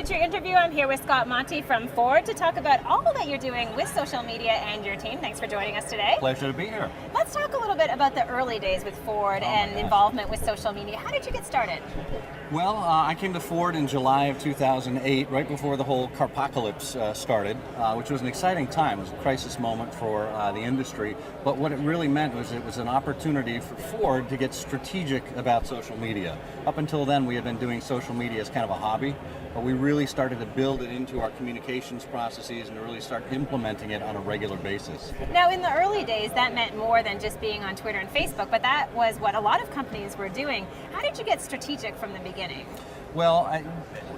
Feature interview. I'm here with Monty from Ford to talk about all that you're doing with social media and your team. Thanks for joining us today. Pleasure to be here. Let's talk a little bit about the early days with Ford and involvement with social media. How did you get started? Well, I came to Ford in July of 2008, right before the whole carpocalypse started, which was an exciting time. It was a crisis moment for the industry, but what it really meant was it was an opportunity for Ford to get strategic about social media. Up until then, we had been doing social media as kind of a hobby, but we really started to build it into our communications processes and to really start implementing it on a regular basis. Now, in the early days, that meant more than just being on Twitter and Facebook, but that was what a lot of companies were doing. How did you get strategic from the beginning? Well,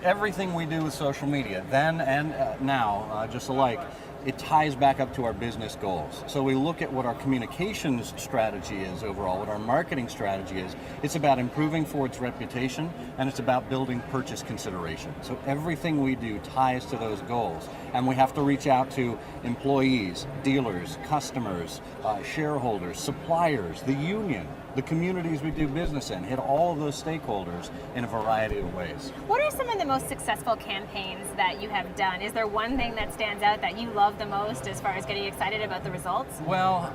everything we do with social media, then and now, just alike, it ties back up to our business goals. So we look at what our communications strategy is overall, what our marketing strategy is. It's about improving Ford's reputation, and it's about building purchase consideration. So everything we do ties to those goals. And we have to reach out to employees, dealers, customers, shareholders, suppliers, the union, the communities we do business in, hit all of those stakeholders in a variety of ways. What are some of the most successful campaigns that you have done? Is there one thing that stands out that you love the most as far as getting excited about the results? Well,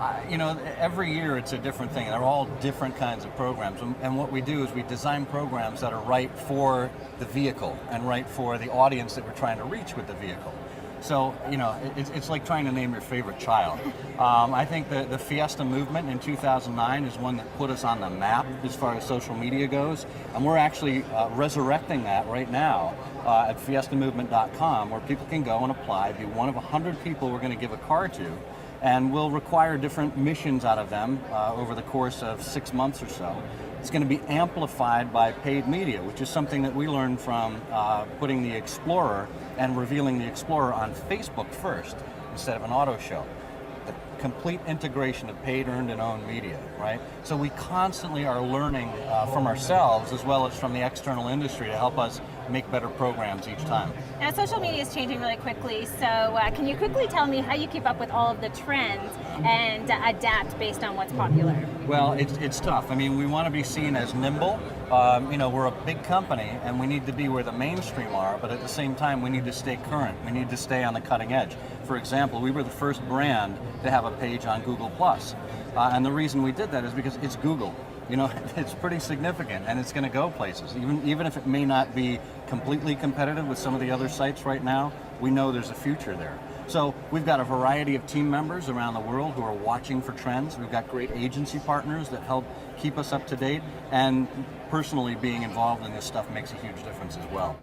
every year it's a different thing. They're all different kinds of programs. And what we do is we design programs that are right for the vehicle and right for the audience that we're trying to reach with the vehicle. So, it's like trying to name your favorite child. I think the Fiesta movement in 2009 is one that put us on the map as far as social media goes. And we're actually resurrecting that right now at fiestamovement.com, where people can go and apply, be one of 100 people we're going to give a car to, and we'll require different missions out of them over the course of 6 months or so. It's going to be amplified by paid media, which is something that we learned from putting the Explorer and revealing the Explorer on Facebook first instead of an auto show. The complete integration of paid, earned, and owned media, right? So we constantly are learning from ourselves as well as from the external industry to help us make better programs each time. Now, social media is changing really quickly, so can you quickly tell me how you keep up with all of the trends and adapt based on what's popular? Well, it's tough. I mean, we want to be seen as nimble. We're a big company and we need to be where the mainstream are, but at the same time we need to stay current. We need to stay on the cutting edge. For example, we were the first brand to have a page on Google+. And the reason we did that is because it's Google. It's pretty significant and it's going to go places. Even if it may not be completely competitive with some of the other sites right now, we know there's a future there. So we've got a variety of team members around the world who are watching for trends. We've got great agency partners that help keep us up to date, and personally being involved in this stuff makes a huge difference as well.